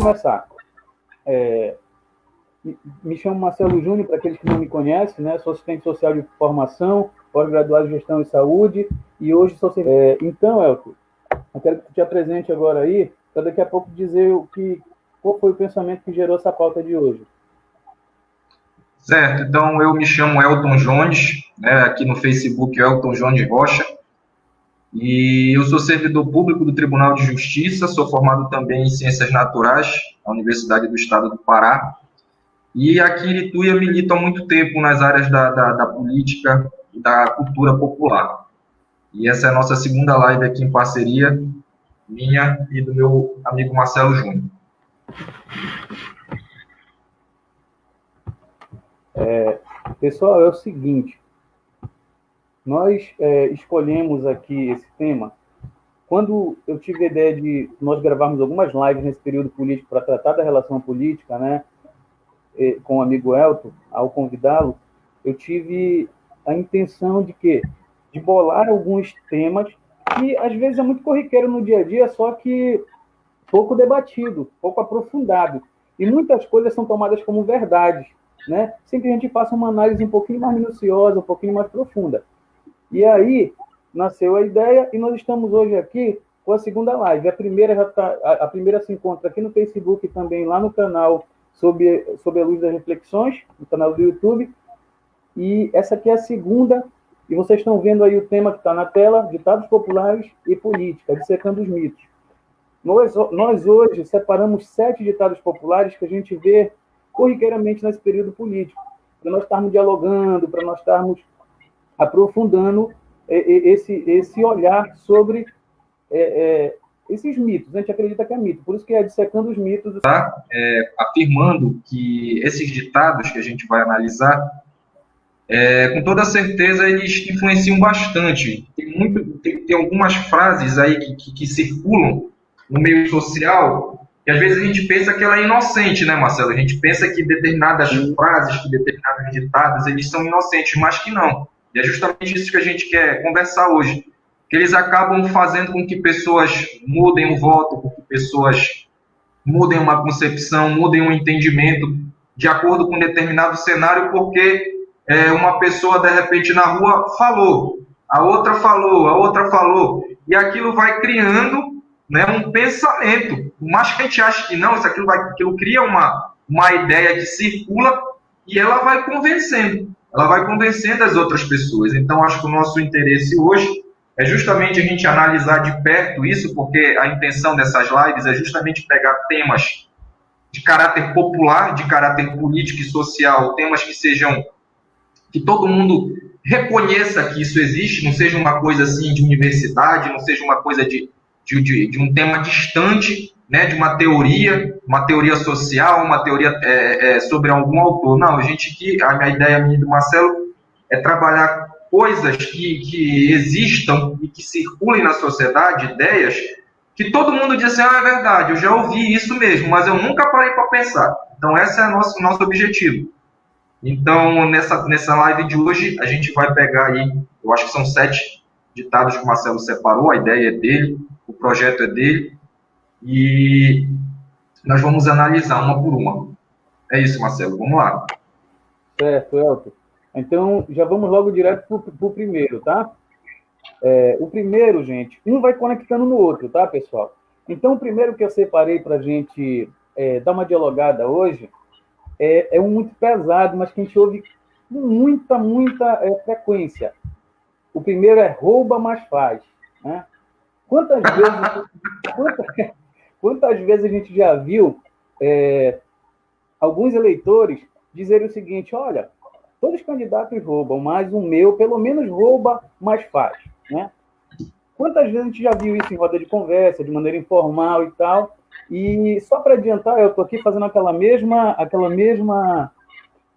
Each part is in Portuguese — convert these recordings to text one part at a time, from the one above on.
começar. Me chamo Marcelo Júnior, para aqueles que não me conhecem, né? Sou assistente social de formação, pós-graduado em gestão e saúde, e hoje sou... Então, Elton, eu quero que tu te apresente agora aí, para daqui a pouco dizer qual foi o pensamento que gerou essa pauta de hoje. Certo, então eu me chamo Elton Jones, né, aqui no Facebook Elton Jones Rocha, e eu sou servidor público do Tribunal de Justiça, sou formado também em Ciências Naturais, na Universidade do Estado do Pará, e aqui em Ituia milito há muito tempo nas áreas da política e da cultura popular. E essa é a nossa segunda live aqui em parceria, minha e do meu amigo Marcelo Júnior. Pessoal, é o seguinte, nós escolhemos aqui esse tema quando eu tive a ideia de nós gravarmos algumas lives nesse período político para tratar da relação política, né, com o amigo Elton, ao convidá-lo, eu tive a intenção de bolar alguns temas que às vezes é muito corriqueiro no dia a dia, só que pouco debatido, pouco aprofundado. E muitas coisas são tomadas como verdades, né? Sem que a gente faça uma análise um pouquinho mais minuciosa, um pouquinho mais profunda. E aí nasceu a ideia e nós estamos hoje aqui com a segunda live. A primeira se encontra aqui no Facebook e também lá no canal Sob a Luz das Reflexões, no canal do YouTube. E essa aqui é a segunda, e vocês estão vendo aí o tema que está na tela, Ditados Populares e Política, dissecando os mitos. Nós hoje separamos 7 ditados populares que a gente vê corriqueiramente nesse período político, para nós estarmos dialogando, para nós estarmos aprofundando esse olhar sobre esses mitos. A gente acredita que é mito, por isso que é dissecando os mitos. Afirmando que esses ditados que a gente vai analisar, com toda certeza eles influenciam bastante. Tem algumas frases aí que circulam no meio social, e às vezes a gente pensa que ela é inocente, né, Marcelo? A gente pensa que determinadas frases, que determinados ditados, eles são inocentes, mas que não. E é justamente isso que a gente quer conversar hoje. Que eles acabam fazendo com que pessoas mudem o voto, com que pessoas mudem uma concepção, mudem um entendimento de acordo com um determinado cenário, porque uma pessoa, de repente, na rua falou, a outra falou, e aquilo vai criando, né, um pensamento. Por mais que a gente ache que não, aquilo cria uma ideia que circula e ela vai convencendo as outras pessoas. Então, acho que o nosso interesse hoje é justamente a gente analisar de perto isso, porque a intenção dessas lives é justamente pegar temas de caráter popular, de caráter político e social, temas que todo mundo reconheça que isso existe, não seja uma coisa assim de universidade, não seja uma coisa de um tema distante, né, de uma teoria social, uma teoria sobre algum autor. Não, a minha ideia minha do Marcelo é trabalhar coisas que existam e que circulem na sociedade, ideias que todo mundo diz assim, é verdade, eu já ouvi isso mesmo, mas eu nunca parei para pensar. Então, esse é o nosso objetivo. Então, nessa live de hoje, a gente vai pegar aí, eu acho que são 7 ditados que o Marcelo separou, a ideia é dele, o projeto é dele, e nós vamos analisar uma por uma. É isso, Marcelo, vamos lá. Certo, Elton. Então, já vamos logo direto para o primeiro, tá? O primeiro, gente, um vai conectando no outro, tá, pessoal? Então, o primeiro que eu separei para a gente dar uma dialogada hoje é um muito pesado, mas que a gente ouve com muita frequência. O primeiro é rouba, mas faz. Né? Quantas vezes a gente já viu alguns eleitores dizerem o seguinte, olha, todos os candidatos roubam, mas o meu, pelo menos, rouba, mas faz. Né? Quantas vezes a gente já viu isso em roda de conversa, de maneira informal e tal? E só para adiantar, eu estou aqui fazendo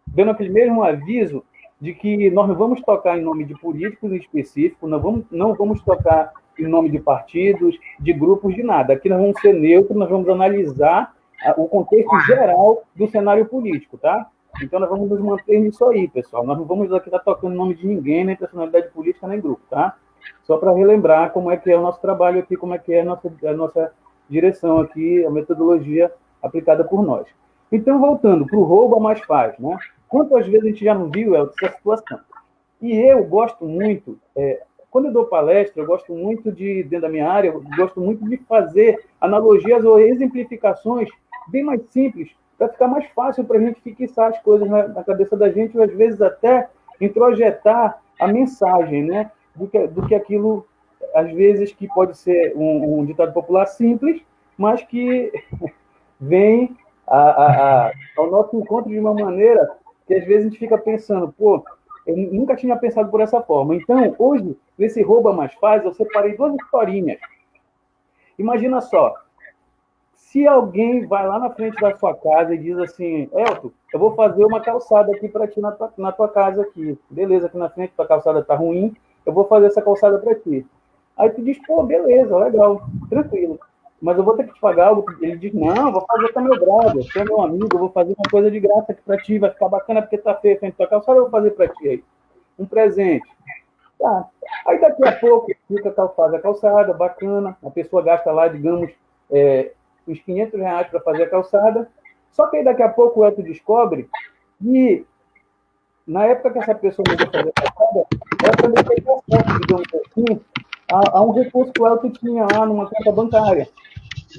dando aquele mesmo aviso de que nós não vamos tocar em nome de políticos em específico, não vamos tocar em nome de partidos, de grupos, de nada. Aqui nós vamos ser neutros, nós vamos analisar o contexto geral do cenário político, tá? Então nós vamos nos manter nisso aí, pessoal. Nós não vamos aqui estar tocando em nome de ninguém, nem personalidade política, nem grupo, tá? Só para relembrar como é que é o nosso trabalho aqui, como é que é a nossa direção aqui, a metodologia aplicada por nós. Então, voltando para o roubo a mais faz, né? Quantas vezes a gente já não viu, essa situação? E eu gosto muito, quando eu dou palestra, eu gosto muito dentro da minha área, eu gosto muito de fazer analogias ou exemplificações bem mais simples, para ficar mais fácil para a gente fixar as coisas na cabeça da gente, ou às vezes até introjetar a mensagem, né? Do que aquilo, às vezes, que pode ser um ditado popular simples, mas que vem ao nosso encontro de uma maneira que às vezes a gente fica pensando, pô, eu nunca tinha pensado por essa forma. Então, hoje, nesse Rouba Mais Faz, eu separei duas historinhas. Imagina só, se alguém vai lá na frente da sua casa e diz assim, Elton, eu vou fazer uma calçada aqui para ti na tua casa aqui. Beleza, aqui na frente tua calçada está ruim, eu vou fazer essa calçada para ti. Aí tu diz, pô, beleza, legal, tranquilo. Mas eu vou ter que te pagar algo. Ele diz, não, vou fazer com meu brother, você é meu amigo, eu vou fazer uma coisa de graça aqui para ti, vai ficar bacana porque tá feio frente à tua calçada, eu vou fazer para ti aí. Um presente. Tá. Aí daqui a pouco fica faz a calçada, bacana, a pessoa gasta lá, digamos, uns R$500 para fazer a calçada. Só que aí daqui a pouco o Elton descobre que na época que essa pessoa não ia fazer a calçada, ela também teve acesso, digamos assim, a um recurso que o Elton tinha lá numa conta bancária.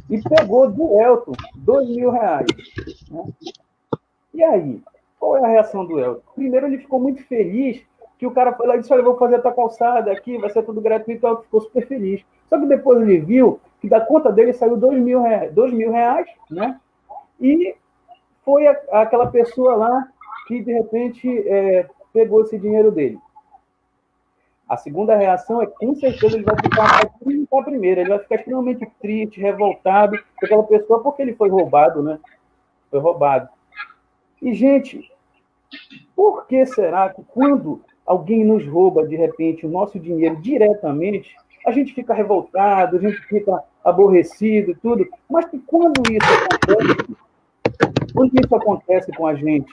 E pegou do Elton R$2.000. Né? E aí, qual é a reação do Elton? Primeiro, ele ficou muito feliz que o cara foi lá e disse, olha, eu vou fazer a tua calçada aqui, vai ser tudo gratuito, o Elton ficou super feliz. Só que depois ele viu que da conta dele saiu R$2.000, né? E foi aquela pessoa lá que, de repente, pegou esse dinheiro dele. A segunda reação é, com certeza, ele vai ficar mais que a primeira. Ele vai ficar extremamente triste, revoltado com aquela pessoa, porque ele foi roubado, né? Foi roubado. E, gente, por que será que quando alguém nos rouba, de repente, o nosso dinheiro diretamente, a gente fica revoltado, a gente fica aborrecido e tudo, mas que quando isso acontece com a gente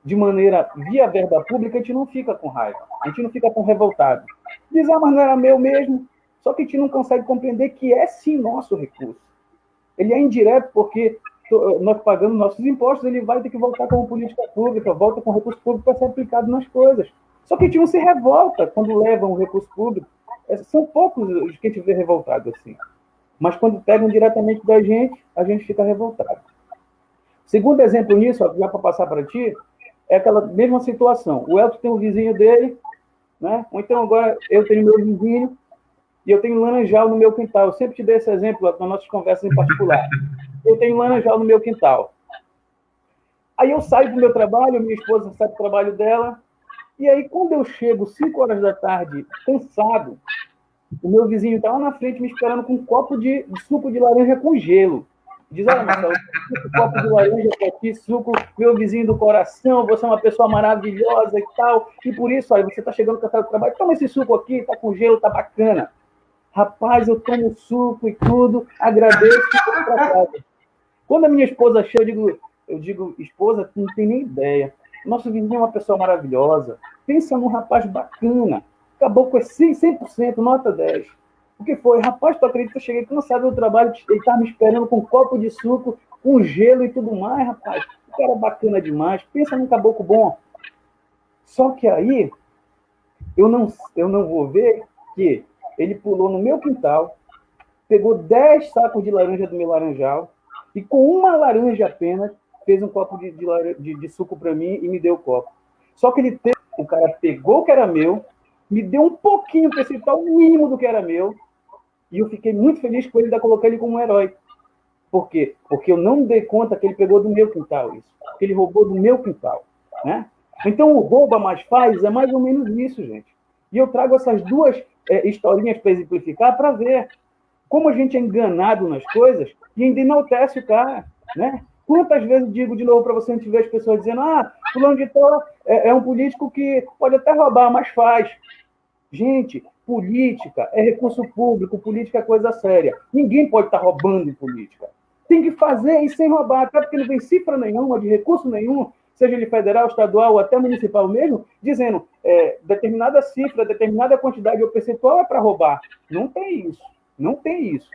de maneira via verba pública, a gente não fica com raiva, a gente não fica tão revoltado. Diz, mas não era meu mesmo, só que a gente não consegue compreender que é sim nosso recurso. Ele é indireto porque nós pagamos nossos impostos, ele vai ter que voltar como política pública, volta com recurso público para ser aplicado nas coisas. Só que a gente não se revolta quando levam o recurso público. São poucos os que a gente vê revoltado assim. Mas quando pegam diretamente da gente, a gente fica revoltado. Segundo exemplo nisso, já para passar para ti, é aquela mesma situação. O Elton tem um vizinho dele, né? Ou então agora eu tenho meu vizinho e eu tenho laranjal no meu quintal. Eu sempre te dei esse exemplo nas nossas conversas em particular. Eu tenho laranjal no meu quintal. Aí eu saio do meu trabalho, minha esposa sai do trabalho dela, e aí quando eu chego 5 horas da tarde, cansado, o meu vizinho está lá na frente me esperando com um copo de suco de laranja com gelo. Diz, olha, Marcelo, esse copo de laranja aqui, suco, meu vizinho do coração, você é uma pessoa maravilhosa e tal, e por isso, aí você está chegando cansado do trabalho, toma esse suco aqui, tá com gelo, tá bacana. Rapaz, eu tomo suco e tudo, agradeço e vou para casa. Quando a minha esposa chega, eu digo, esposa, tu não tem nem ideia. Nosso vizinho é uma pessoa maravilhosa. Pensa num rapaz bacana. Acabou com esse 100%, nota 10. O que foi? Rapaz, tu acredita que eu cheguei cansado do trabalho, ele estava me esperando com um copo de suco, com gelo e tudo mais, rapaz. O cara é bacana demais. Pensa num caboclo bom. Só que aí, eu não vou ver que ele pulou no meu quintal, pegou 10 sacos de laranja do meu laranjal, e com uma laranja apenas, fez um copo de suco para mim e me deu o copo. Só que o cara pegou o que era meu, me deu um pouquinho, percentual mínimo do que era meu, e eu fiquei muito feliz com ele, ainda coloquei ele como um herói. Por quê? Porque eu não dei conta que ele pegou do meu quintal isso, que ele roubou do meu quintal. Né? Então, o rouba mais faz é mais ou menos isso, gente. E eu trago essas duas historinhas para exemplificar, para ver como a gente é enganado nas coisas e ainda enaltece o cara, né? Quantas vezes digo de novo para você, a gente vê as pessoas dizendo, fulano de tal é um político que pode até roubar, mas faz. Gente, política é recurso público, política é coisa séria. Ninguém pode estar roubando em política. Tem que fazer e sem roubar, até porque não vem cifra nenhuma, de recurso nenhum, seja ele federal, estadual ou até municipal mesmo, dizendo determinada cifra, determinada quantidade ou percentual é para roubar. Não tem isso. Não tem isso.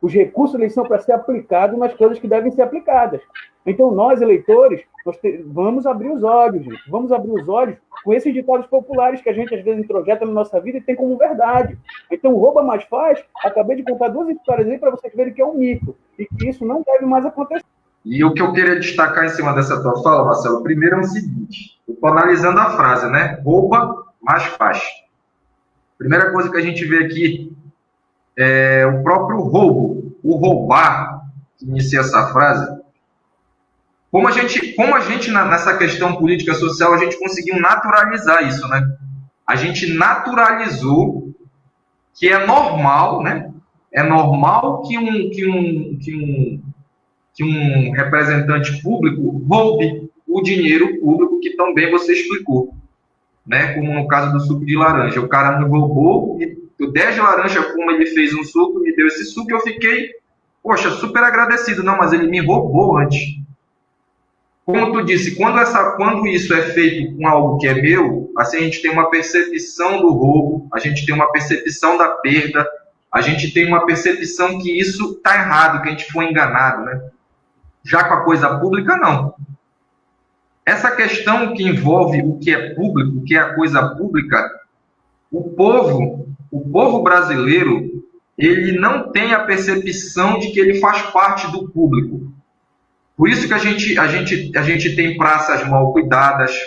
Os recursos eles são para ser aplicados nas coisas que devem ser aplicadas. Então, nós, eleitores, vamos abrir os olhos, gente. Vamos abrir os olhos com esses ditados populares que a gente, às vezes, introjeta na nossa vida e tem como verdade. Então, o rouba mais faz, acabei de contar 2 histórias aí para vocês verem que é um mito e que isso não deve mais acontecer. E o que eu queria destacar em cima dessa tua fala, Marcelo, primeiro é o seguinte, eu estou analisando a frase, né? Rouba mais faz. Primeira coisa que a gente vê aqui é o próprio roubo, o roubar, que inicia essa frase. Como a gente nessa questão política social, a gente conseguiu naturalizar isso, né? A gente naturalizou que é normal, né? É normal que um representante público roube o dinheiro público, que também você explicou, né? Como no caso do suco de laranja. O cara me roubou, eu 10 de laranja, como ele fez um suco, me deu esse suco, eu fiquei, poxa, super agradecido. Não, mas ele me roubou antes. Como tu disse, quando isso é feito com algo que é meu, assim a gente tem uma percepção do roubo, a gente tem uma percepção da perda, a gente tem uma percepção que isso está errado, que a gente foi enganado, né? Já com a coisa pública, não. Essa questão que envolve o que é público, o que é a coisa pública, o povo brasileiro, ele não tem a percepção de que ele faz parte do público. Por isso que a gente tem praças mal cuidadas,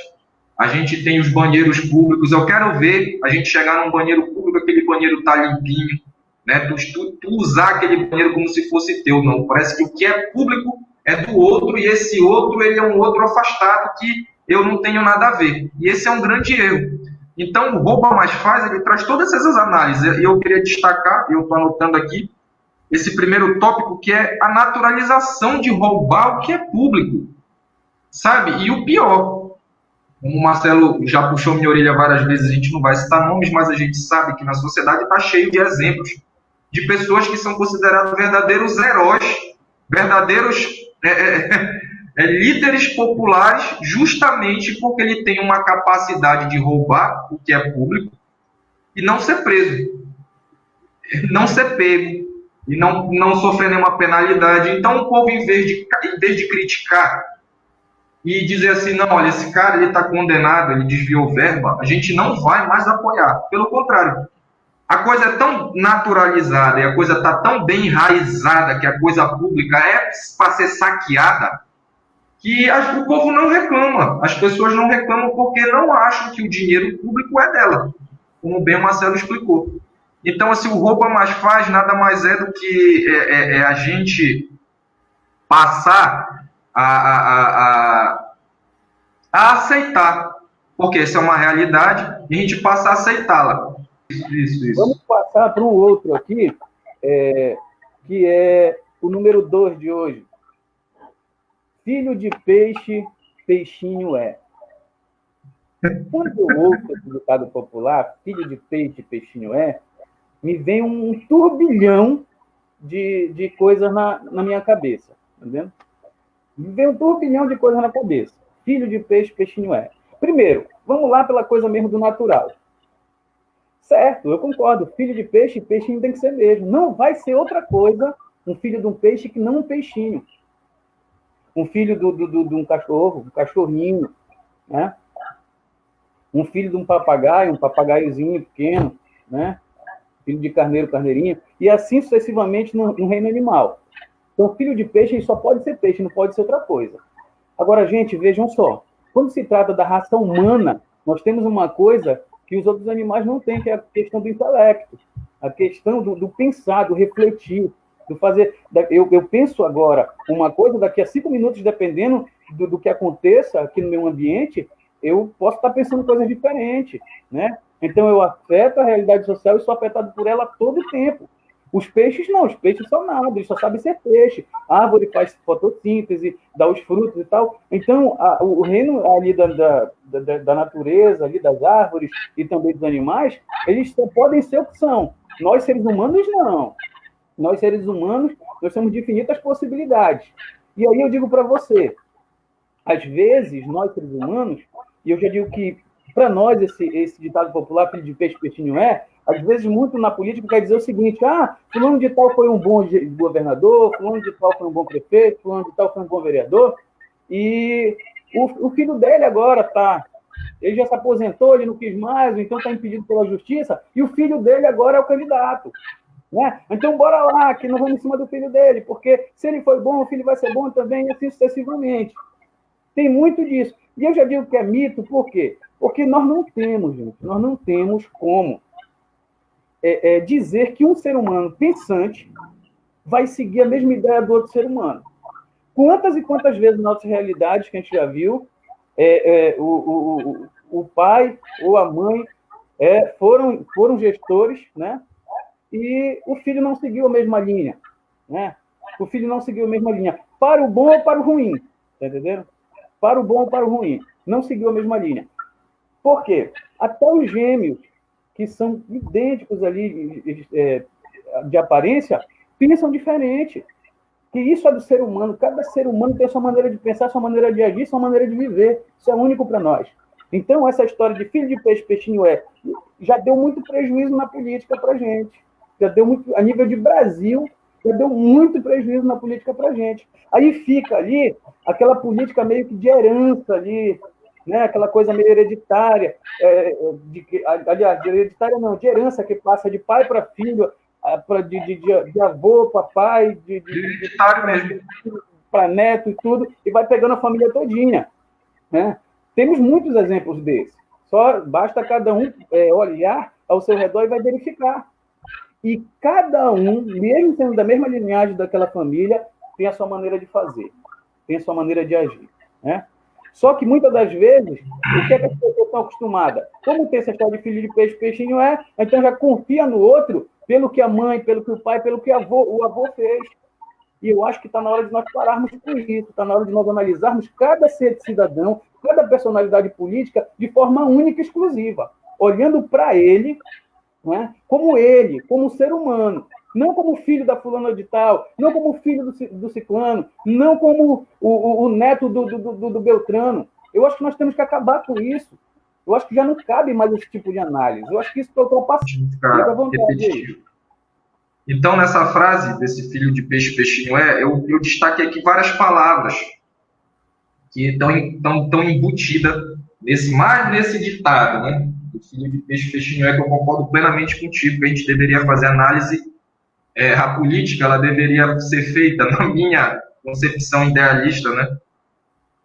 a gente tem os banheiros públicos. Eu quero ver a gente chegar num banheiro público, aquele banheiro tá limpinho, né? Tu usar aquele banheiro como se fosse teu, não. Parece que o que é público é do outro, e esse outro ele é um outro afastado que eu não tenho nada a ver. E esse é um grande erro. Então, o Rouba Mais Faz, ele traz todas essas análises. E eu queria destacar, eu estou anotando aqui, esse primeiro tópico, que é a naturalização de roubar o que é público, sabe? E o pior, como o Marcelo já puxou minha orelha várias vezes, a gente não vai citar nomes, mas a gente sabe que na sociedade está cheio de exemplos de pessoas que são consideradas verdadeiros heróis, verdadeiros líderes populares, justamente porque ele tem uma capacidade de roubar o que é público e não ser preso, não ser pego, e não sofrer nenhuma penalidade. Então o povo, em vez de criticar e dizer assim, não, olha, esse cara ele está condenado, ele desviou verba, a gente não vai mais apoiar. Pelo contrário, a coisa é tão naturalizada e a coisa está tão bem enraizada que a coisa pública é para ser saqueada, que o povo não reclama. As pessoas não reclamam porque não acham que o dinheiro público é dela, como bem o Marcelo explicou. Então, assim, o Rouba Mais Faz nada mais é do que a gente passar a aceitar, porque essa é uma realidade, e a gente passa a aceitá-la. Isso. Vamos passar para um outro aqui, que é o número 2 de hoje. Filho de peixe, peixinho é. Quando eu ouço esse ditado popular, filho de peixe, peixinho é, me vem um turbilhão de coisas na minha cabeça. Tá vendo? Me vem um turbilhão de coisas na cabeça. Filho de peixe, peixinho é. Primeiro, vamos lá pela coisa mesmo do natural. Certo, eu concordo. Filho de peixe, peixinho tem que ser mesmo. Não vai ser outra coisa um filho de um peixe que não um peixinho. Um filho de um cachorro, um cachorrinho, né? Um filho de um papagaiozinho pequeno, né? Filho de carneiro, carneirinha, e assim sucessivamente no reino animal. Então, filho de peixe só pode ser peixe, não pode ser outra coisa. Agora, gente, vejam só. Quando se trata da raça humana, nós temos uma coisa que os outros animais não têm, que é a questão do intelecto, a questão do pensar, do refletir, do fazer. Eu penso agora uma coisa, daqui a 5 minutos, dependendo do que aconteça aqui no meu ambiente, eu posso estar pensando coisas diferentes, né? Então, eu afeto a realidade social e sou afetado por ela todo o tempo. Os peixes não, os peixes são nada, eles só sabem ser peixe. A árvore faz fotossíntese, dá os frutos e tal. Então, o reino ali da natureza, ali das árvores e também dos animais, eles só podem ser o que são. Nós, seres humanos, não. Nós, seres humanos, nós temos de infinitas possibilidades. E aí eu digo para você, às vezes, nós, seres humanos, e eu já digo que, para nós, esse ditado popular, filho de peixe, peixinho é, Às vezes, muito na política quer dizer o seguinte: fulano de tal foi um bom governador, fulano de tal foi um bom prefeito, fulano de tal foi um bom vereador, e o filho dele agora ele já se aposentou, ele não quis mais, então está impedido pela justiça, e o filho dele agora é o candidato. Né? Então, bora lá, que nós vamos em cima do filho dele, porque se ele foi bom, o filho vai ser bom também, e assim sucessivamente. Tem muito disso. E eu já digo que é mito, por quê? Porque nós não temos como dizer que um ser humano pensante vai seguir a mesma ideia do outro ser humano. Quantas e quantas vezes nas nossas realidades que a gente já viu, o pai ou a mãe foram gestores, né? E o filho não seguiu a mesma linha, né? O filho não seguiu a mesma linha, para o bom ou para o ruim, tá entendendo? Para o bom ou para o ruim, não seguiu a mesma linha. Por quê? Até os gêmeos, que são idênticos ali de aparência, pensam diferente. Que isso é do ser humano, cada ser humano tem a sua maneira de pensar, sua maneira de agir, sua maneira de viver, isso é único para nós. Então, essa história de filho de peixe, peixinho já deu muito prejuízo na política para a gente. Já deu muito, a nível de Brasil, já deu muito prejuízo na política para a gente. Aí fica ali aquela política meio que de herança ali, né? Aquela coisa meio hereditária, aliás, hereditária não, de herança que passa de pai para filho, de avô para pai, hereditário mesmo, para neto e tudo, e vai pegando a família todinha. Né? Temos muitos exemplos desses. Só basta cada um olhar ao seu redor e vai verificar. E cada um, mesmo sendo da mesma linhagem daquela família, tem a sua maneira de fazer, tem a sua maneira de agir. Né? Só que, muitas das vezes, o que as pessoas estão acostumadas? Como tem essa história de filho de peixe, peixinho então já confia no outro pelo que a mãe, pelo que o pai, pelo que o avô fez. E eu acho que está na hora de nós pararmos com isso, está na hora de nós analisarmos cada ser cidadão, cada personalidade política de forma única e exclusiva, olhando para ele, né, como ser humano, não como filho da fulana de tal, não como filho do ciclano, não como o neto do Beltrano. Eu acho que nós temos que acabar com isso. Eu acho que já não cabe mais esse tipo de análise. Eu acho que isso está ultrapassado. Fica à vontade aí. Então, nessa frase desse filho de peixe, peixinho eu destaquei aqui várias palavras que estão embutidas nesse ditado, né? O filho de peixe, peixinho que eu concordo plenamente contigo, que a gente deveria fazer análise, a política, ela deveria ser feita, na minha concepção idealista, né?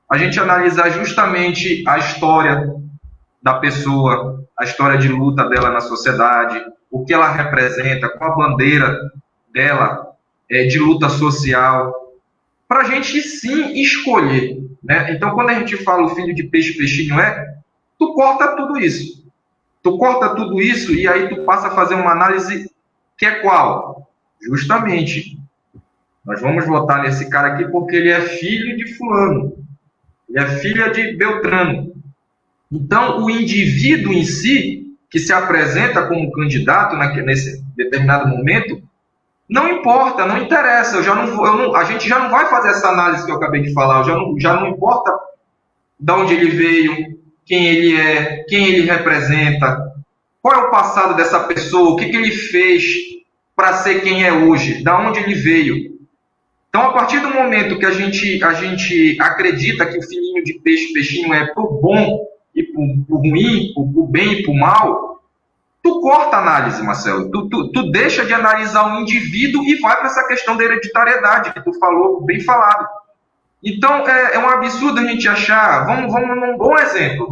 A gente analisar justamente a história da pessoa, a história de luta dela na sociedade, o que ela representa, qual a bandeira dela de luta social, para a gente sim escolher. Né? Então, quando a gente fala o filho de peixe, peixinho tu corta tudo isso. Tu corta tudo isso e aí tu passa a fazer uma análise que é qual? Justamente, nós vamos votar nesse cara aqui porque ele é filho de fulano, ele é filha de Beltrano. Então, o indivíduo em si, que se apresenta como candidato nesse determinado momento, não importa, não interessa. A gente já não vai fazer essa análise que eu acabei de falar. Já não importa de onde ele veio, quem ele é, quem ele representa, qual é o passado dessa pessoa, o que ele fez para ser quem é hoje, da onde ele veio. Então, a partir do momento que a gente acredita que o filhinho de peixe, peixinho é pro bom e pro ruim, pro bem e pro mal, tu corta a análise, Marcelo. Tu deixa de analisar o indivíduo e vai para essa questão da hereditariedade que tu falou, bem falado. Então, é um absurdo a gente achar... Vamos num bom exemplo.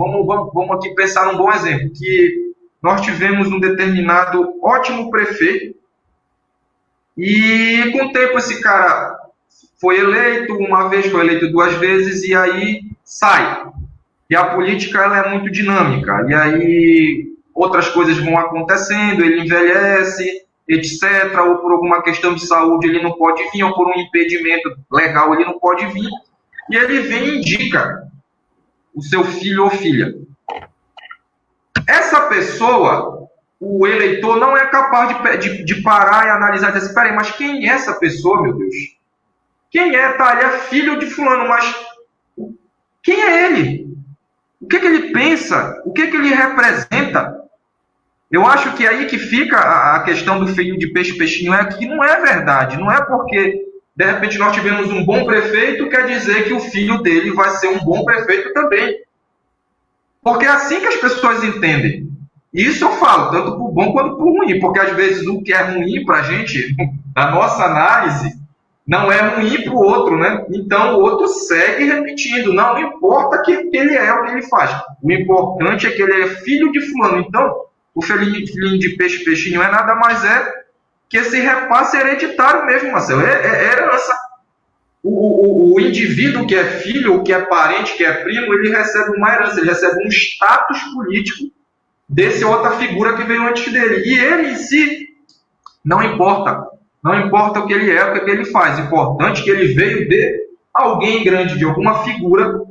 Vamos aqui pensar num bom exemplo. Que nós tivemos um determinado ótimo prefeito e, com o tempo, esse cara foi eleito uma vez, foi eleito duas vezes e aí sai. E a política ela é muito dinâmica. E aí outras coisas vão acontecendo, ele envelhece, etc. Ou por alguma questão de saúde ele não pode vir, ou por um impedimento legal ele não pode vir. E ele vem e indica o seu filho ou filha. Essa pessoa, o eleitor não é capaz de parar e analisar e dizer, espera aí, mas quem é essa pessoa, meu Deus? Quem é? Tá, ele é filho de fulano, mas quem é ele? O que ele pensa? O que ele representa? Eu acho que aí que fica a questão do filho de peixe, peixinho, é que não é verdade. Não é porque, de repente, nós tivemos um bom prefeito, quer dizer que o filho dele vai ser um bom prefeito também. Porque é assim que as pessoas entendem. E isso eu falo, tanto por bom quanto por ruim, porque às vezes o que é ruim para a gente, na nossa análise, não é ruim para o outro, né? Então o outro segue repetindo, não importa que ele é o que ele faz. O importante é que ele é filho de fulano. Então, o filhinho de peixe, peixinho é nada mais que esse repasse hereditário mesmo, Marcelo. É herança. O indivíduo que é filho, que é parente, que é primo, ele recebe uma herança, ele recebe um status político desse outra figura que veio antes dele. E ele em si, não importa. Não importa o que ele é, o que ele faz. Importante que ele veio de alguém grande, de alguma figura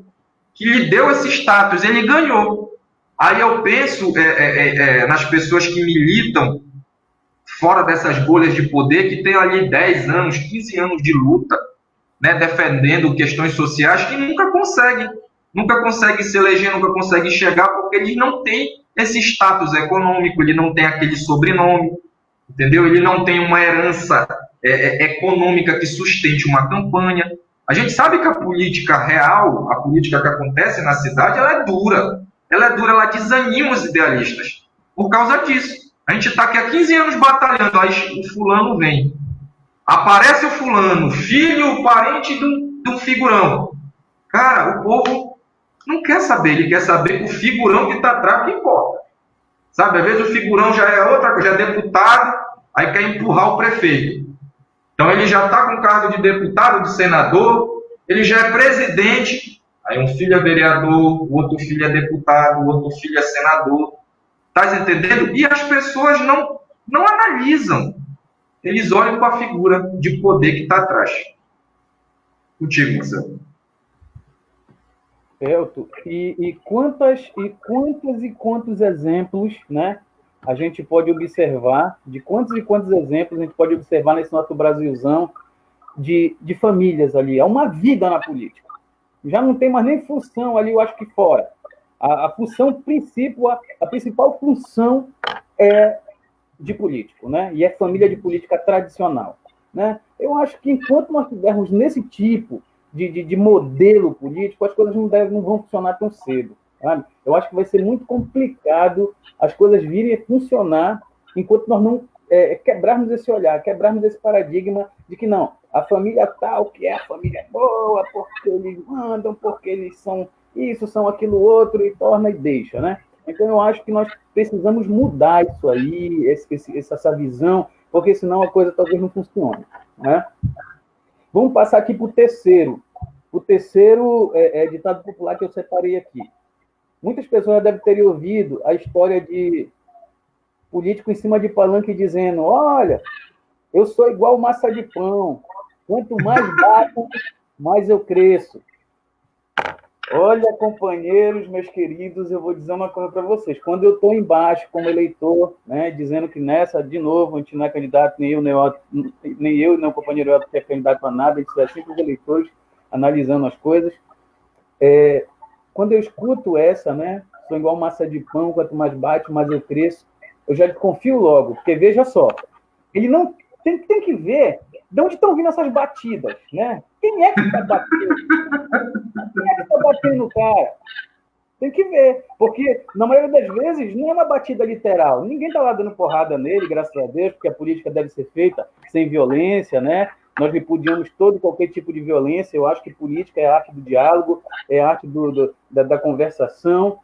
que lhe deu esse status, ele ganhou. Aí eu penso nas pessoas que militam fora dessas bolhas de poder, que tem ali 10 anos, 15 anos de luta, né, defendendo questões sociais, que nunca conseguem se eleger, nunca conseguem chegar, porque eles não têm esse status econômico, ele não tem aquele sobrenome, entendeu? Ele não tem uma herança econômica que sustente uma campanha. A gente sabe que a política real, a política que acontece na cidade, ela é dura. Ela desanima os idealistas. Por causa disso. A gente está aqui há 15 anos batalhando, aí o fulano vem. Aparece o fulano, filho, parente de um figurão. Cara, o povo não quer saber, ele quer saber o figurão que está atrás que importa. Sabe, às vezes o figurão já é outra coisa, já é deputado, aí quer empurrar o prefeito. Então ele já está com cargo de deputado, de senador, ele já é presidente, aí um filho é vereador, o outro filho é deputado, o outro filho é senador. Tá entendendo? E as pessoas não analisam. Eles olham para a figura de poder que está atrás. Contigo, Marcelo. Elton, e quantos exemplos, né, a gente pode observar, de quantos e quantos exemplos a gente pode observar nesse nosso Brasilzão de famílias ali. É uma vida na política. Já não tem mais nem função ali, eu acho que fora. A função a principal função é de político, né? E é família de política tradicional, né? Eu acho que enquanto nós estivermos nesse tipo de modelo político, as coisas não vão funcionar tão cedo, sabe? Eu acho que vai ser muito complicado as coisas virem a funcionar enquanto nós não quebrarmos esse olhar, quebrarmos esse paradigma de que não, a família tal, que é a família boa, porque eles mandam, porque eles são isso, são aquilo outro, e torna e deixa, né? Então, eu acho que nós precisamos mudar isso aí, essa visão, porque senão a coisa talvez não funcione, né? Vamos passar aqui para o terceiro. O terceiro ditado popular que eu separei aqui. Muitas pessoas devem ter ouvido a história de político em cima de palanque dizendo: olha, eu sou igual massa de pão, quanto mais bato, mais eu cresço. Olha, companheiros, meus queridos, eu vou dizer uma coisa para vocês. Quando eu estou embaixo como eleitor, né, dizendo que nessa, de novo, a gente não é candidato, nem eu, nem o companheiro Elton que é candidato a nada, a gente é sempre os eleitores analisando as coisas. Quando eu escuto essa, né, sou igual massa de pão, quanto mais bate, mais eu cresço, eu já desconfio logo, porque veja só, ele não tem que ver de onde estão vindo essas batidas, né? Quem é que está batendo? Quem é que está batendo no cara? Tem que ver, porque na maioria das vezes não é uma batida literal. Ninguém está lá dando porrada nele, graças a Deus, porque a política deve ser feita sem violência, né? Nós repudiamos todo e qualquer tipo de violência. Eu acho que política é a arte do diálogo, é a arte da conversação,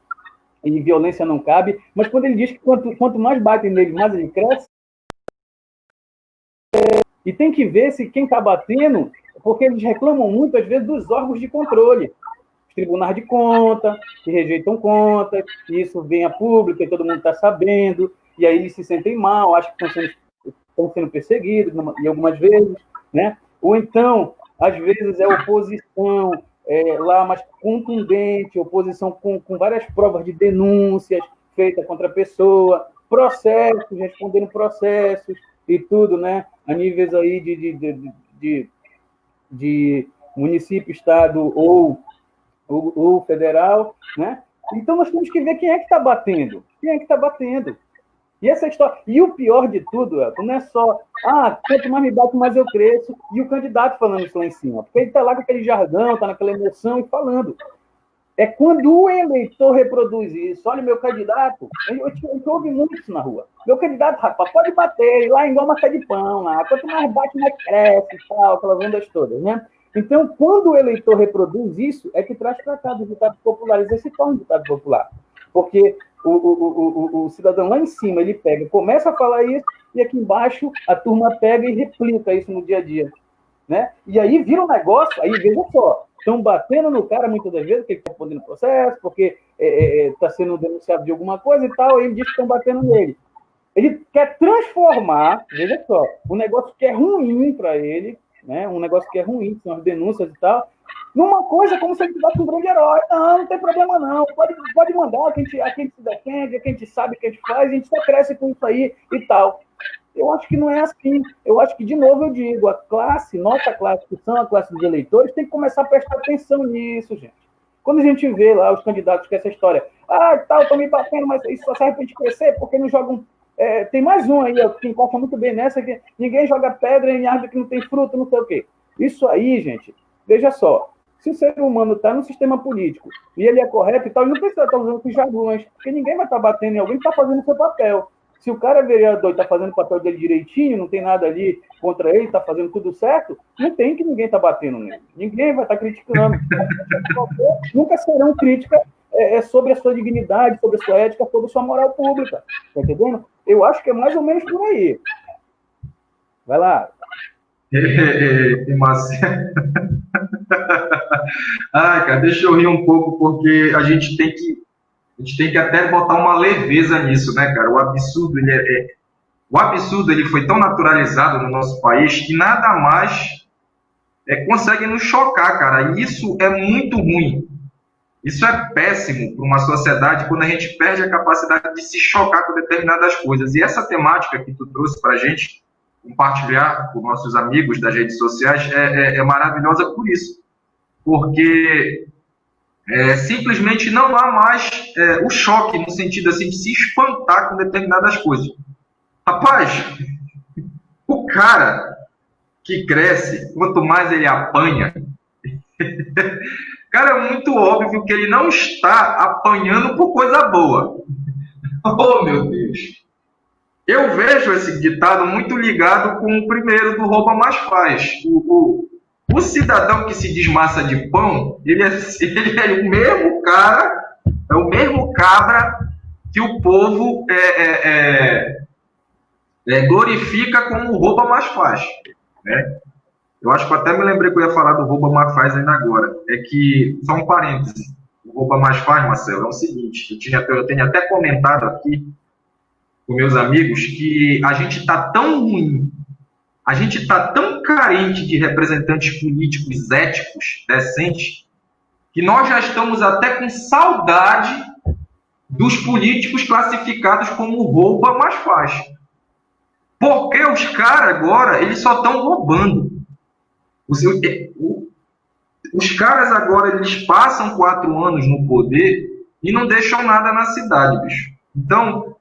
e violência não cabe. Mas quando ele diz que quanto mais batem nele, mais ele cresce, e tem que ver se quem está batendo, porque eles reclamam muito, às vezes, dos órgãos de controle. Os tribunais de conta, que rejeitam contas, que isso vem a público, e todo mundo está sabendo, e aí eles se sentem mal, acham que estão sendo perseguidos, e algumas vezes, né? Ou então, às vezes, é oposição lá mais contundente, oposição com várias provas de denúncias feitas contra a pessoa, processos, respondendo processos e tudo, né? A níveis aí de município, estado ou federal, né? Então nós temos que ver quem é que está batendo. Quem é que está batendo? E essa história. E o pior de tudo, Elton, não é só, quanto mais me bato, mais eu cresço, e o candidato falando isso lá em cima. Porque ele está lá com aquele jargão, está naquela emoção e falando. É quando o eleitor reproduz isso. Olha, meu candidato, eu ouvi muito isso na rua. Meu candidato, rapaz, pode bater, lá igual uma de pão, lá. Quanto mais bate, mais cresce e tal, aquelas ondas todas, né? Então, quando o eleitor reproduz isso, é que traz para cá dos ditados populares. Esse torna um ditado popular. Porque o cidadão lá em cima, ele pega, começa a falar isso, e aqui embaixo a turma pega e replica isso no dia a dia. Né? E aí vira um negócio, aí veja só, estão batendo no cara muitas das vezes, porque ele está respondendo processo, porque está sendo denunciado de alguma coisa e tal, aí ele diz que estão batendo nele. Ele quer transformar, veja só, um negócio que é ruim para ele, né? Um negócio que é ruim, são as denúncias e tal, numa coisa como se ele tivesse um grande herói. Não tem problema não, pode mandar, a gente se defende, a gente sabe o que a gente faz, a gente só cresce com isso aí e tal. Eu acho que não é assim. Eu acho que, de novo, eu digo, nossa classe, que são a classe dos eleitores, tem que começar a prestar atenção nisso, gente. Quando a gente vê lá os candidatos com essa história, estão me batendo, mas isso só serve para a gente crescer, porque não jogam... tem mais um aí, que encosta muito bem nessa, que ninguém joga pedra em árvore que não tem fruto, não sei o quê. Isso aí, gente, veja só, se o ser humano está no sistema político e ele é correto e tal, ele não precisa estar usando esses jargões, porque ninguém vai estar batendo em alguém que está fazendo o seu papel. Se o cara é vereador e está fazendo o papel dele direitinho, não tem nada ali contra ele, está fazendo tudo certo, não tem que ninguém está batendo nele. Ninguém vai estar criticando. Nunca serão críticas sobre a sua dignidade, sobre a sua ética, sobre a sua moral pública. Está entendendo? Eu acho que é mais ou menos por aí. Vai lá. Marcelo. Cara, deixa eu rir um pouco, porque a gente tem que até botar uma leveza nisso, né, cara? O absurdo, ele foi tão naturalizado no nosso país que nada mais consegue nos chocar, cara. E isso é muito ruim. Isso é péssimo para uma sociedade quando a gente perde a capacidade de se chocar com determinadas coisas. E essa temática que tu trouxe para a gente compartilhar com nossos amigos das redes sociais é maravilhosa por isso. Porque simplesmente não há mais o choque, no sentido assim, de se espantar com determinadas coisas. Rapaz, o cara que cresce, quanto mais ele apanha, cara, é muito óbvio que ele não está apanhando por coisa boa. Oh, meu Deus! Eu vejo esse ditado muito ligado com o primeiro do Rouba Mais Faz. O cidadão que se desmassa de pão, ele é o mesmo cara, é o mesmo cabra que o povo glorifica como o Rouba Mais Faz. Né? Eu acho que eu até me lembrei que eu ia falar do Rouba Mais Faz ainda agora. É que, só um parêntese, o Rouba Mais Faz, Marcelo, é o seguinte, eu tenho até comentado aqui com meus amigos que a gente está tão ruim, a gente está tão carente de representantes políticos éticos, decentes, que nós já estamos até com saudade dos políticos classificados como rouba mais faz. Porque os caras agora, eles só estão roubando. Os caras agora, eles passam 4 anos no poder e não deixam nada na cidade, bicho. Então,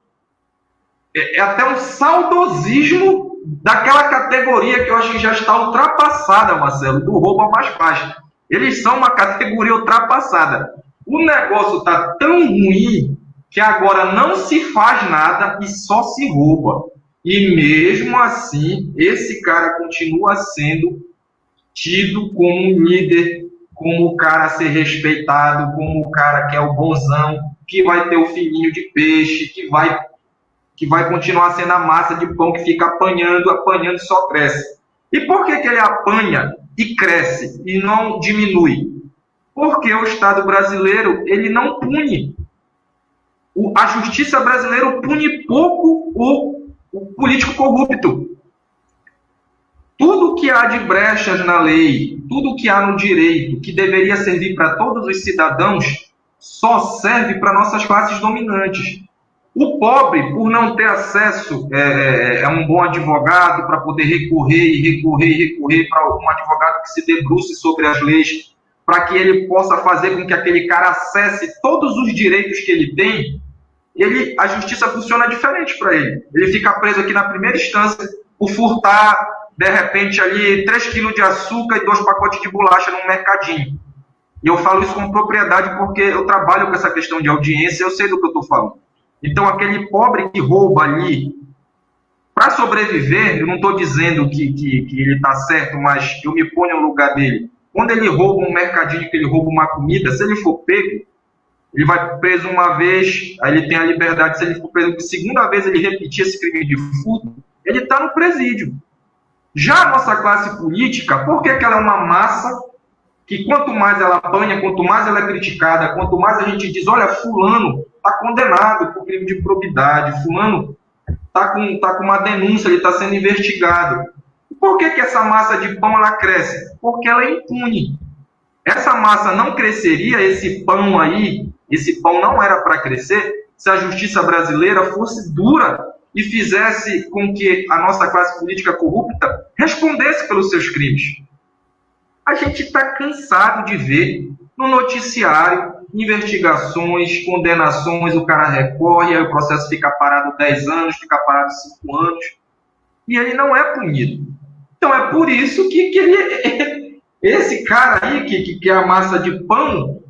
é até um saudosismo daquela categoria que eu acho que já está ultrapassada, Marcelo, do rouba mais faz. Eles são uma categoria ultrapassada. O negócio está tão ruim que agora não se faz nada e só se rouba. E mesmo assim, esse cara continua sendo tido como um líder, como o cara a ser respeitado, como o cara que é o bonzão, que vai ter o filhinho de peixe, que vai continuar sendo a massa de pão que fica apanhando e só cresce. E por que ele apanha e cresce e não diminui? Porque o Estado brasileiro, ele não pune. A justiça brasileira pune pouco o político corrupto. Tudo que há de brechas na lei, tudo que há no direito, que deveria servir para todos os cidadãos, só serve para nossas classes dominantes. O pobre, por não ter acesso a um bom advogado para poder recorrer para um advogado que se debruce sobre as leis, para que ele possa fazer com que aquele cara acesse todos os direitos que ele tem, a justiça funciona diferente para ele. Ele fica preso aqui na primeira instância por furtar, de repente, ali 3 quilos de açúcar e 2 pacotes de bolacha num mercadinho. E eu falo isso com propriedade porque eu trabalho com essa questão de audiência, eu sei do que eu estou falando. Então, aquele pobre que rouba ali, para sobreviver, eu não estou dizendo que ele está certo, mas eu me ponho no lugar dele. Quando ele rouba um mercadinho, que ele rouba uma comida, se ele for pego, ele vai preso uma vez, aí ele tem a liberdade. Se ele for preso por segunda vez, ele repetir esse crime de furto, ele está no presídio. Já a nossa classe política, por que ela é uma massa que quanto mais ela apanha, quanto mais ela é criticada, quanto mais a gente diz, olha, fulano está condenado por crime de probidade, fulano está com uma denúncia, ele está sendo investigado. Por que essa massa de pão ela cresce? Porque ela é impune. Essa massa não cresceria, esse pão aí, esse pão não era para crescer, se a justiça brasileira fosse dura e fizesse com que a nossa classe política corrupta respondesse pelos seus crimes. A gente está cansado de ver no noticiário investigações, condenações, o cara recorre, aí o processo fica parado 10 anos, fica parado 5 anos, e ele não é punido. Então é por isso que esse cara aí, que é a massa de pão,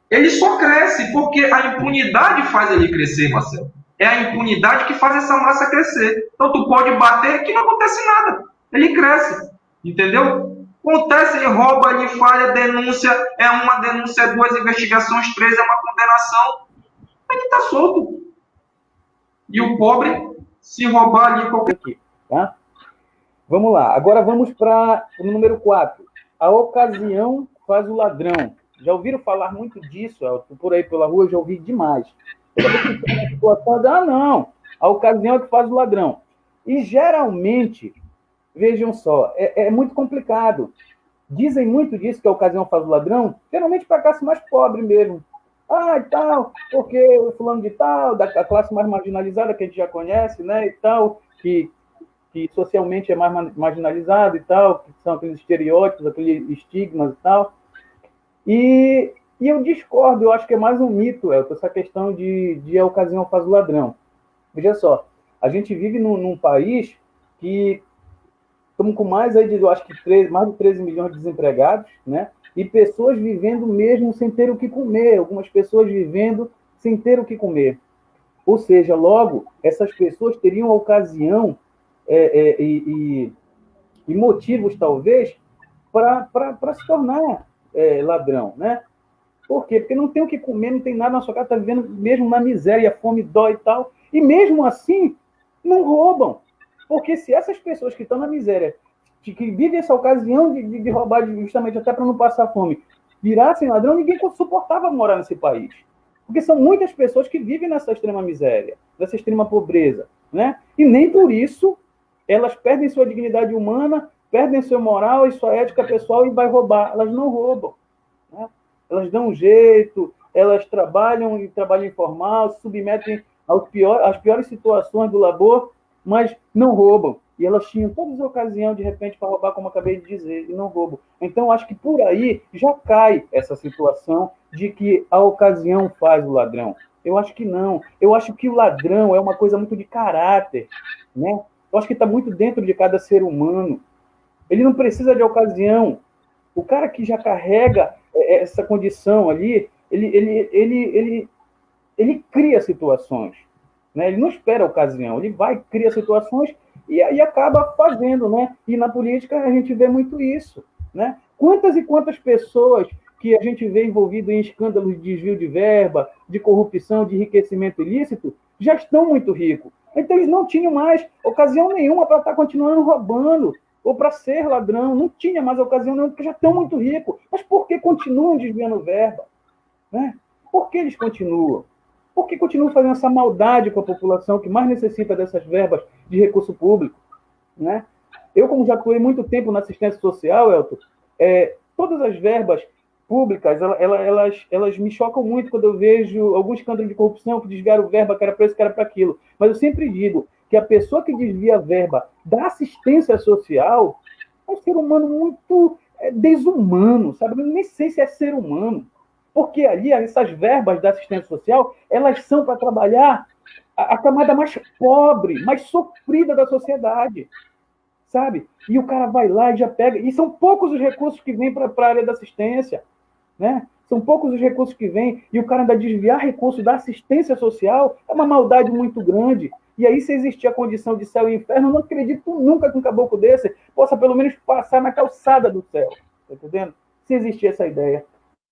ele só cresce, porque a impunidade faz ele crescer, Marcelo. É a impunidade que faz essa massa crescer. Então tu pode bater que não acontece nada. Ele cresce, entendeu? Acontece, ele rouba, ele falha, denúncia, é uma denúncia, é 2 investigações, 3 é uma condenação. Ele está solto. E o pobre, se roubar ali qualquer... Aqui, tá? Vamos lá. Agora vamos para o número 4. A ocasião faz o ladrão. Já ouviram falar muito disso? Por aí pela rua eu já ouvi demais. Toda vez que tem uma situação, não. A ocasião é que faz o ladrão. E geralmente, vejam só, é muito complicado. Dizem muito disso, que a ocasião faz o ladrão, geralmente para a classe mais pobre mesmo. E tal, porque o fulano de tal, da classe mais marginalizada, que a gente já conhece, né, e tal, que socialmente é mais marginalizado e tal, que são aqueles estereótipos, aqueles estigmas e tal. E eu discordo, eu acho que é mais um mito, essa questão de a ocasião faz o ladrão. Veja só, a gente vive num país que estamos com mais aí de, eu acho que mais de 13 milhões de desempregados, né? E pessoas vivendo mesmo sem ter o que comer, algumas pessoas vivendo sem ter o que comer. Ou seja, logo, essas pessoas teriam a ocasião e motivos, talvez, para se tornar ladrão, né? Por quê? Porque não tem o que comer, não tem nada na sua casa, está vivendo mesmo na miséria, a fome dói e tal, e mesmo assim, não roubam. Porque se essas pessoas que estão na miséria, que vivem essa ocasião de roubar justamente até para não passar fome, virassem ladrão, ninguém suportava morar nesse país. Porque são muitas pessoas que vivem nessa extrema miséria, nessa extrema pobreza, né? E nem por isso elas perdem sua dignidade humana, perdem sua moral e sua ética pessoal e vai roubar. Elas não roubam, né? Elas dão um jeito, elas trabalham em trabalho informal, se submetem às piores situações do labor, mas não roubam. E elas tinham todas as ocasiões, de repente, para roubar, como eu acabei de dizer, e não roubam. Então, acho que por aí já cai essa situação de que a ocasião faz o ladrão. Eu acho que não. Eu acho que o ladrão é uma coisa muito de caráter, né? Eu acho que está muito dentro de cada ser humano. Ele não precisa de ocasião. O cara que já carrega essa condição ali, ele cria situações. Né? Ele não espera a ocasião, ele vai, cria situações e aí acaba fazendo, né? E na política a gente vê muito isso, né? Quantas e quantas pessoas que a gente vê envolvido em escândalos de desvio de verba, de corrupção, de enriquecimento ilícito, já estão muito ricos. Então eles não tinham mais ocasião nenhuma para estar continuando roubando ou para ser ladrão, não tinha mais ocasião nenhuma, porque já estão muito ricos. Mas por que continuam desviando verba? Né? Por que eles continuam? Por que continuam fazendo essa maldade com a população que mais necessita dessas verbas de recurso público? Né? Eu, como já atuei muito tempo na assistência social, Elton, todas as verbas públicas, elas me chocam muito quando eu vejo alguns escândalos de corrupção que desviaram verba, que era para isso, que era para aquilo. Mas eu sempre digo que a pessoa que desvia verba da assistência social é um ser humano muito desumano, sabe? Eu nem sei se é ser humano. Porque ali, essas verbas da assistência social, elas são para trabalhar a camada mais pobre, mais sofrida da sociedade, sabe? E o cara vai lá e já pega... E são poucos os recursos que vêm para a área da assistência, né? São poucos os recursos que vêm, e o cara ainda desviar recursos da assistência social é uma maldade muito grande. E aí, se existir a condição de céu e inferno, eu não acredito nunca que um caboclo desse possa, pelo menos, passar na calçada do céu. Tá entendendo? Se existir essa ideia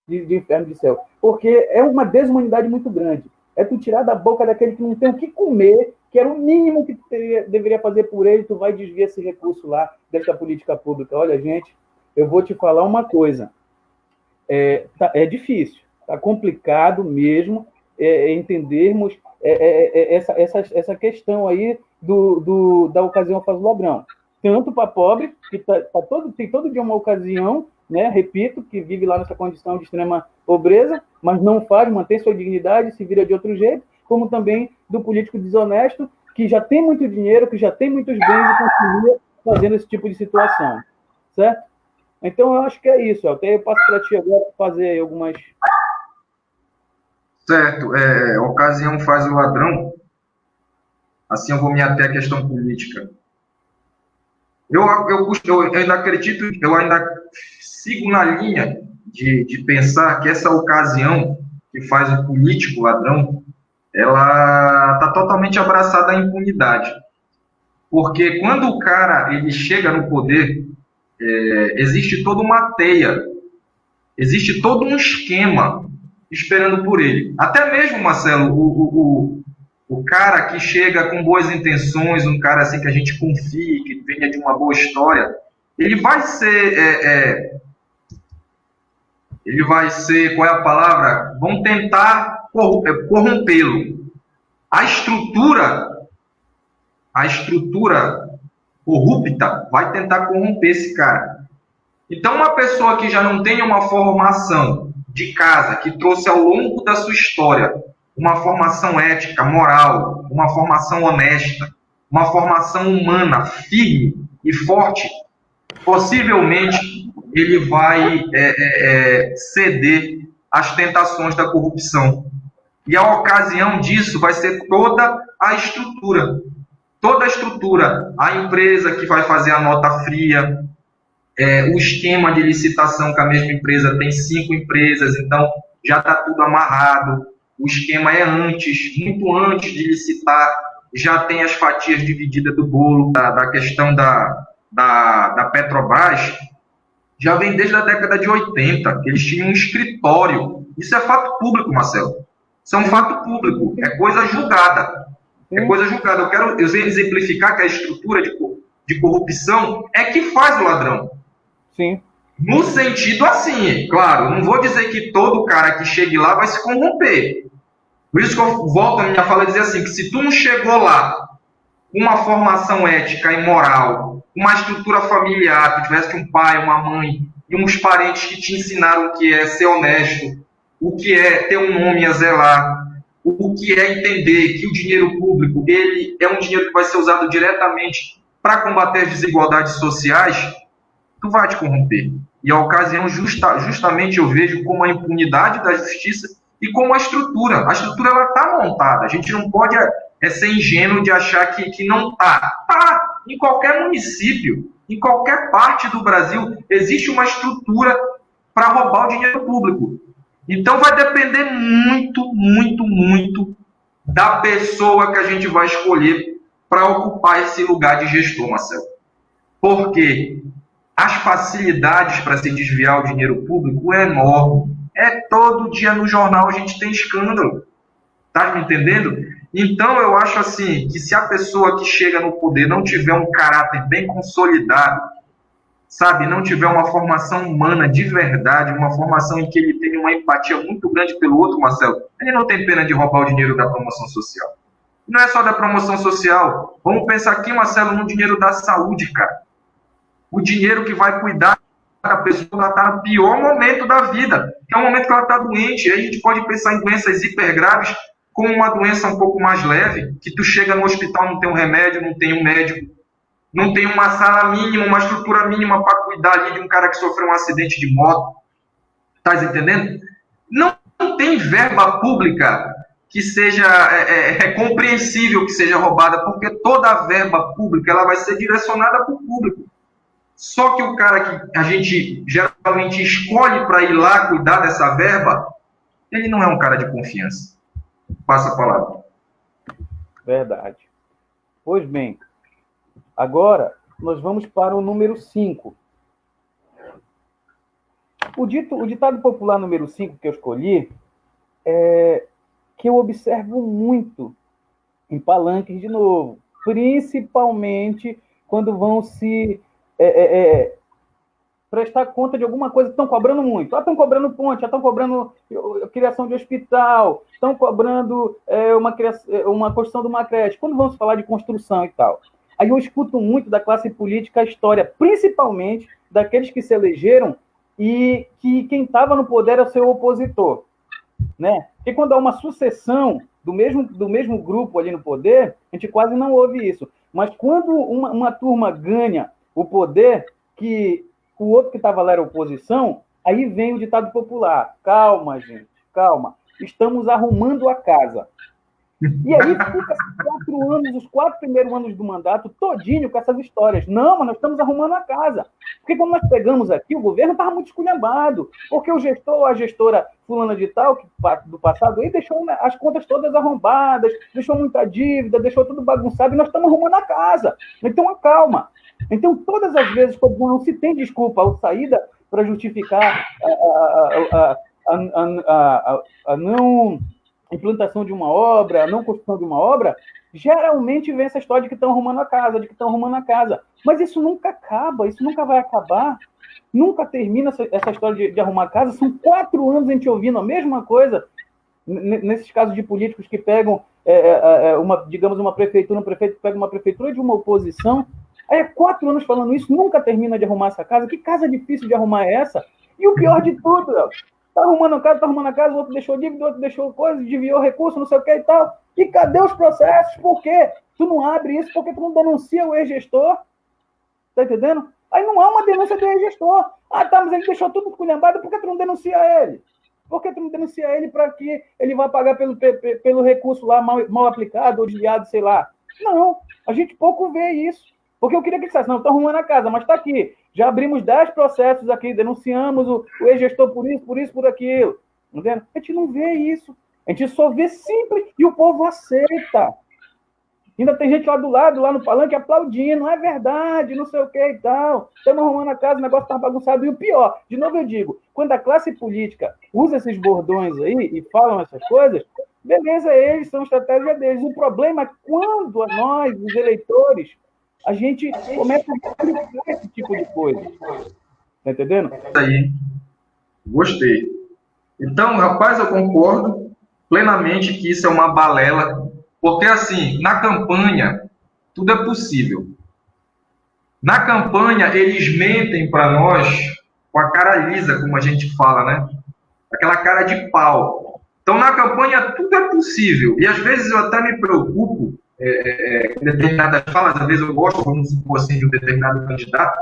de inferno e de céu. Porque é uma desumanidade muito grande. É tu tirar da boca daquele que não tem o que comer, que era o mínimo que tu deveria fazer por ele, tu vai desviar esse recurso lá desta política pública. Olha, gente, eu vou te falar uma coisa. É difícil, tá complicado mesmo entendermos essa questão aí da ocasião faz o ladrão. Tanto para pobre, que tem todo dia uma ocasião, né, repito, que vive lá nessa condição de extrema pobreza, mas não faz, mantém sua dignidade, se vira de outro jeito, como também do político desonesto, que já tem muito dinheiro, que já tem muitos bens e continua fazendo esse tipo de situação, certo? Então, eu acho que é isso. Até eu passo para ti agora fazer algumas... Certo. Ocasião faz o ladrão. Assim eu vou me ater à questão política. Eu ainda acredito, eu ainda sigo na linha de pensar que essa ocasião que faz o político ladrão, ela está totalmente abraçada à impunidade. Porque quando o cara ele chega no poder, existe toda uma teia, existe todo um esquema esperando por ele. Até mesmo, Marcelo, o cara que chega com boas intenções, um cara assim que a gente confie, que venha de uma boa história, ele vai ser, qual é a palavra? Vão tentar corrompê-lo. A estrutura corrupta vai tentar corromper esse cara. Então, uma pessoa que já não tem uma formação de casa, que trouxe ao longo da sua história uma formação ética, moral, uma formação honesta, uma formação humana, firme e forte, possivelmente ele vai ceder às tentações da corrupção. E a ocasião disso vai ser toda a estrutura. Toda a estrutura. A empresa que vai fazer a nota fria, o esquema de licitação que a mesma empresa tem 5 empresas, então já está tudo amarrado. O esquema é muito antes de licitar, já tem as fatias divididas do bolo. Da questão da Petrobras, já vem desde a década de 80, que eles tinham um escritório. Isso é fato público, Marcelo. Isso é um fato público, é coisa julgada. É coisa julgada. Eu quero exemplificar que a estrutura de corrupção é que faz o ladrão. Sim. No sentido assim, claro, não vou dizer que todo cara que chegue lá vai se corromper. Por isso que eu volto a minha fala e dizer assim, que se tu não chegou lá com uma formação ética e moral, uma estrutura familiar, tu tivesse um pai, uma mãe e uns parentes que te ensinaram o que é ser honesto, o que é ter um nome a zelar, o que é entender que o dinheiro público ele é um dinheiro que vai ser usado diretamente para combater as desigualdades sociais, tu vai te corromper. E a ocasião, justamente eu vejo como a impunidade da justiça e como a estrutura ela está montada. A gente não pode ser ingênuo de achar que não está. Está. Em qualquer município, em qualquer parte do Brasil, existe uma estrutura para roubar o dinheiro público. Então vai depender muito, muito, muito da pessoa que a gente vai escolher para ocupar esse lugar de gestor, Marcelo. Porque as facilidades para se desviar o dinheiro público é enorme. Todo dia no jornal a gente tem escândalo. Tá me entendendo? Então eu acho assim, que se a pessoa que chega no poder não tiver um caráter bem consolidado, sabe, não tiver uma formação humana de verdade, uma formação em que ele tenha uma empatia muito grande pelo outro, Marcelo, ele não tem pena de roubar o dinheiro da promoção social. Não é só da promoção social. Vamos pensar aqui, Marcelo, no dinheiro da saúde, cara. O dinheiro que vai cuidar da pessoa, ela está no pior momento da vida, que é o momento que ela está doente. Aí a gente pode pensar em doenças hipergraves como uma doença um pouco mais leve, que tu chega no hospital, não tem um remédio, não tem um médico, não tem uma sala mínima, uma estrutura mínima para cuidar ali de um cara que sofreu um acidente de moto. Tá entendendo? Não tem verba pública que seja compreensível que seja roubada, porque toda a verba pública ela vai ser direcionada para o público. Só que o cara que a gente geralmente escolhe para ir lá cuidar dessa verba, ele não é um cara de confiança. Passa a palavra. Verdade. Pois bem, agora nós vamos para o número 5. O ditado popular número 5 que eu escolhi que eu observo muito em palanques de novo, principalmente quando vão se prestar conta de alguma coisa que estão cobrando muito. Estão cobrando ponte, estão cobrando criação de hospital, estão cobrando uma construção de uma creche. Quando vamos falar de construção e tal? Aí eu escuto muito da classe política a história, principalmente daqueles que se elegeram e que quem estava no poder era o seu opositor. Né? Porque quando há uma sucessão do mesmo grupo ali no poder, a gente quase não ouve isso. Mas quando uma turma ganha o poder, que o outro que estava lá era oposição, aí vem o ditado popular. Calma, gente, calma. Estamos arrumando a casa. E aí fica os 4 primeiros anos do mandato todinho com essas histórias. Não, mas nós estamos arrumando a casa. Porque quando nós pegamos aqui, o governo estava muito esculhambado. Porque o gestor, a gestora fulana de tal, do passado, aí deixou as contas todas arrombadas, deixou muita dívida, deixou tudo bagunçado, e nós estamos arrumando a casa. Então, calma. Então, todas as vezes, quando não se tem desculpa ou saída para justificar a não implantação de uma obra, a não construção de uma obra, geralmente vem essa história de que estão arrumando a casa, Mas isso nunca acaba, isso nunca vai acabar. Nunca termina essa história de arrumar a casa. São 4 anos a gente ouvindo a mesma coisa, nesses casos de políticos que pegam, uma prefeitura, um prefeito que pega uma prefeitura de uma oposição. Aí 4 anos falando isso, nunca termina de arrumar essa casa. Que casa difícil de arrumar é essa? E o pior de tudo, Léo, tá arrumando a casa, o outro deixou dívida, o outro deixou coisa, desviou recurso, não sei o que e tal. E cadê os processos? Por quê? Tu não abre isso porque tu não denuncia o ex-gestor? Tá entendendo? Aí não há uma denúncia do ex-gestor. Tá, mas ele deixou tudo esculhambado, por que tu não denuncia ele? Por que tu não denuncia ele para que ele vá pagar pelo recurso lá mal aplicado ou desviado, sei lá? Não, a gente pouco vê isso. Porque eu queria que dissesse, não, estou arrumando a casa, mas está aqui. Já abrimos 10 processos aqui, denunciamos o ex-gestor por isso, por aquilo. Entendeu? A gente não vê isso. A gente só vê simples e o povo aceita. Ainda tem gente lá do lado, lá no palanque, aplaudindo. Não é verdade, não sei o que e tal. Estamos arrumando a casa, o negócio está bagunçado. E o pior, de novo eu digo, quando a classe política usa esses bordões aí e falam essas coisas, beleza, eles são estratégia deles. O problema é quando nós, os eleitores, a gente começa a aplicar esse tipo de coisa. Tá entendendo? Aí. Gostei. Então, rapaz, eu concordo plenamente que isso é uma balela, porque, assim, na campanha, tudo é possível. Na campanha, eles mentem para nós com a cara lisa, como a gente fala, né? Aquela cara de pau. Então, na campanha, tudo é possível. E, às vezes, eu até me preocupo com determinadas falas, às vezes eu gosto, vamos supor assim, de um determinado candidato,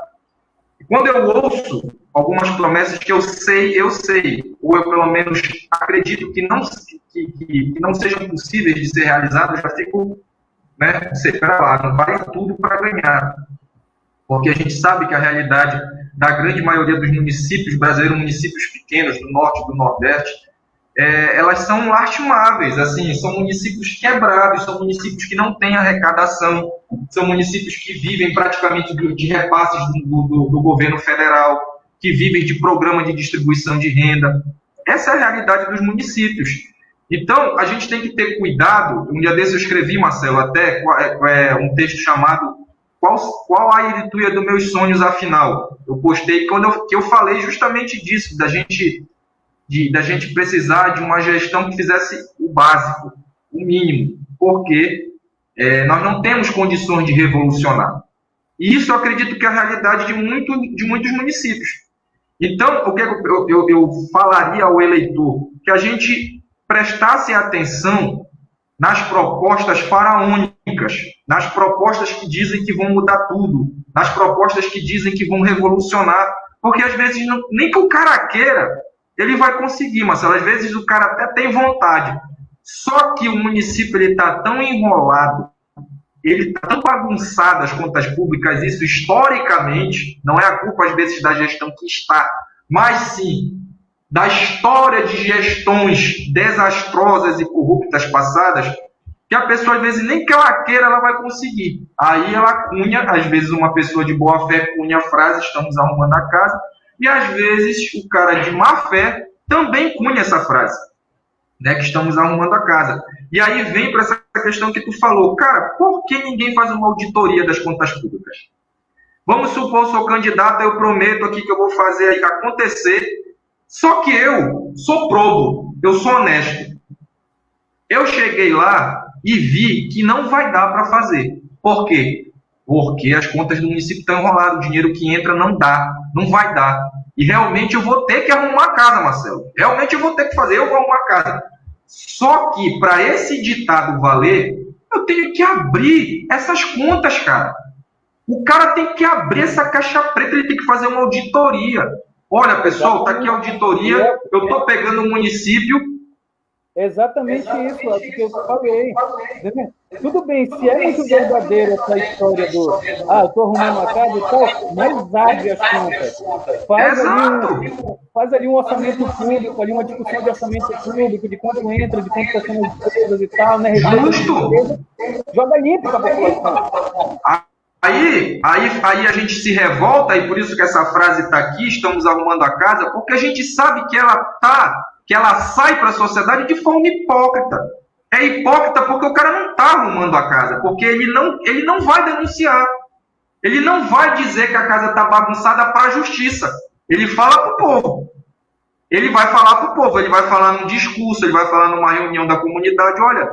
e quando eu ouço algumas promessas que eu sei, ou eu pelo menos acredito que não sejam possíveis de ser realizadas, eu já fico, né, espera lá, não vale tudo para ganhar. Porque a gente sabe que a realidade da grande maioria dos municípios brasileiros, municípios pequenos, do norte e do nordeste, elas são lastimáveis, assim, são municípios quebrados, são municípios que não têm arrecadação, são municípios que vivem praticamente de repasses do governo federal, que vivem de programa de distribuição de renda. Essa é a realidade dos municípios. Então, a gente tem que ter cuidado. Um dia desse eu escrevi, Marcelo, até um texto chamado Qual a Irituia dos Meus Sonhos, Afinal? Eu postei que eu falei justamente disso, da gente precisar de uma gestão que fizesse o básico, o mínimo, porque nós não temos condições de revolucionar. E isso eu acredito que é a realidade de muitos municípios. Então, o que eu falaria ao eleitor? Que a gente prestasse atenção nas propostas faraônicas, nas propostas que dizem que vão mudar tudo, nas propostas que dizem que vão revolucionar, porque às vezes nem que o cara queira, ele vai conseguir, Marcelo. Às vezes o cara até tem vontade. Só que o município está tão enrolado, ele está tão bagunçado as contas públicas, isso historicamente, não é a culpa às vezes da gestão que está, mas sim da história de gestões desastrosas e corruptas passadas, que a pessoa às vezes nem que ela queira, ela vai conseguir. Aí ela cunha, às vezes uma pessoa de boa fé cunha a frase, estamos arrumando a casa, e às vezes o cara de má fé também cunha essa frase, né, que estamos arrumando a casa. E aí vem para essa questão que tu falou, cara, por que ninguém faz uma auditoria das contas públicas? Vamos supor, sou candidato, eu prometo aqui que eu vou fazer acontecer, só que eu sou probo, eu sou honesto. Eu cheguei lá e vi que não vai dar para fazer. Por quê? Porque as contas do município estão enroladas, o dinheiro que entra não dá, não vai dar. E realmente eu vou ter que arrumar a casa, Marcelo. Realmente eu vou ter que fazer, eu vou arrumar a casa. Só que para esse ditado valer, eu tenho que abrir essas contas, cara. O cara tem que abrir essa caixa preta, ele tem que fazer uma auditoria. Olha, pessoal, está aqui a auditoria, eu estou pegando o município. Exatamente isso, é o que eu falei. Tudo bem, se é muito verdadeira essa história do eu estou arrumando uma casa e tal, mas abre as contas. Faz ali um orçamento público, ali uma discussão de orçamento público, de quanto entra, de quanto está sendo as despesas e tal, né? Justo! Joga limpo para a população. Aí a gente se revolta, e por isso que essa frase está aqui, estamos arrumando a casa, porque a gente sabe que ela sai para a sociedade de forma hipócrita. É hipócrita porque o cara não está arrumando a casa, porque ele não vai denunciar. Ele não vai dizer que a casa está bagunçada para a justiça. Ele fala para o povo. Ele vai falar para o povo, ele vai falar num discurso, ele vai falar numa reunião da comunidade, olha,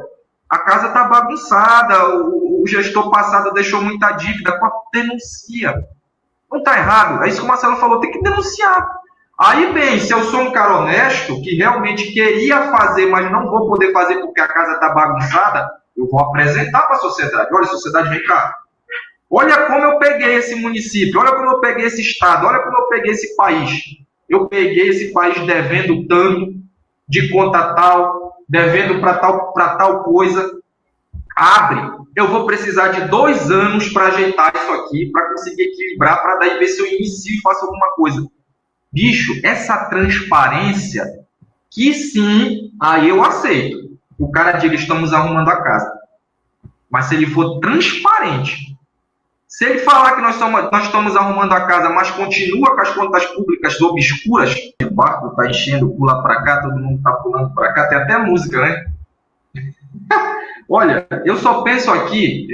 a casa está bagunçada, o gestor passado deixou muita dívida, denuncia. Não está errado, é isso que o Marcelo falou, tem que denunciar. Aí, bem, se eu sou um cara honesto, que realmente queria fazer, mas não vou poder fazer porque a casa está bagunçada, eu vou apresentar para a sociedade. Olha, sociedade, vem cá. Olha como eu peguei esse município, olha como eu peguei esse estado, olha como eu peguei esse país. Eu peguei esse país devendo tanto, de conta tal, devendo para tal coisa. Abre. Eu vou precisar de 2 anos para ajeitar isso aqui, para conseguir equilibrar, para daí ver se eu inicio e faço alguma coisa. Bicho, essa transparência, que sim, aí eu aceito. O cara diga, estamos arrumando a casa. Mas se ele for transparente, se ele falar que nós estamos arrumando a casa, mas continua com as contas públicas obscuras, o barco está enchendo, pula para cá, todo mundo está pulando para cá, tem até música, né? Olha, eu só penso aqui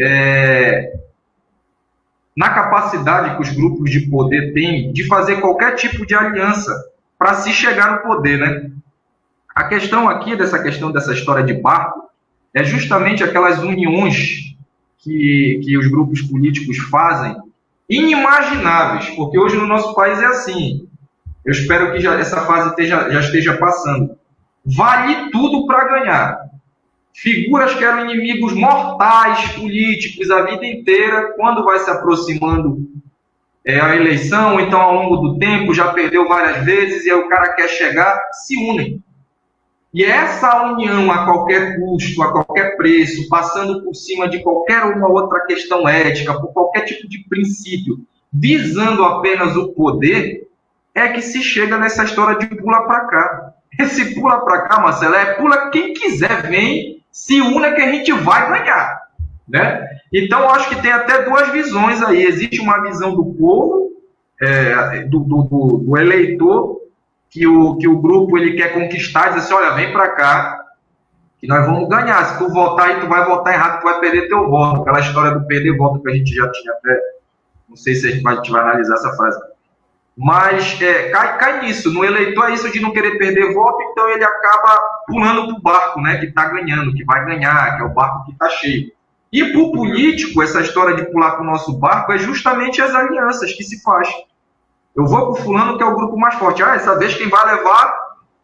na capacidade que os grupos de poder têm de fazer qualquer tipo de aliança para se chegar no poder, né? A questão aqui, dessa história de barco, é justamente aquelas uniões que os grupos políticos fazem, inimagináveis, porque hoje no nosso país é assim. Eu espero que essa fase já esteja passando. Vale tudo para ganhar. Figuras que eram inimigos mortais políticos a vida inteira, quando vai se aproximando a eleição, então ao longo do tempo já perdeu várias vezes e aí o cara quer chegar, se unem. E essa união a qualquer custo, a qualquer preço, passando por cima de qualquer uma outra questão ética, por qualquer tipo de princípio, visando apenas o poder, é que se chega nessa história de pula para cá. Esse pula para cá, Marcelo, pula quem quiser, vem, se une que a gente vai ganhar, né? Então, eu acho que tem até 2 visões aí. Existe uma visão do povo, do eleitor, que o grupo ele quer conquistar, diz assim, olha, vem para cá, que nós vamos ganhar. Se tu votar aí, tu vai votar errado, tu vai perder teu voto. Aquela história do perder voto que a gente já tinha até, não sei se a gente vai analisar essa frase. Mas cai nisso, no eleitor é isso de não querer perder voto, então ele acaba pulando pro barco, né, que está ganhando, que vai ganhar, que é o barco que está cheio. E para o político, essa história de pular para o nosso barco é justamente as alianças que se faz. Eu vou para o fulano que é o grupo mais forte. Essa vez quem vai levar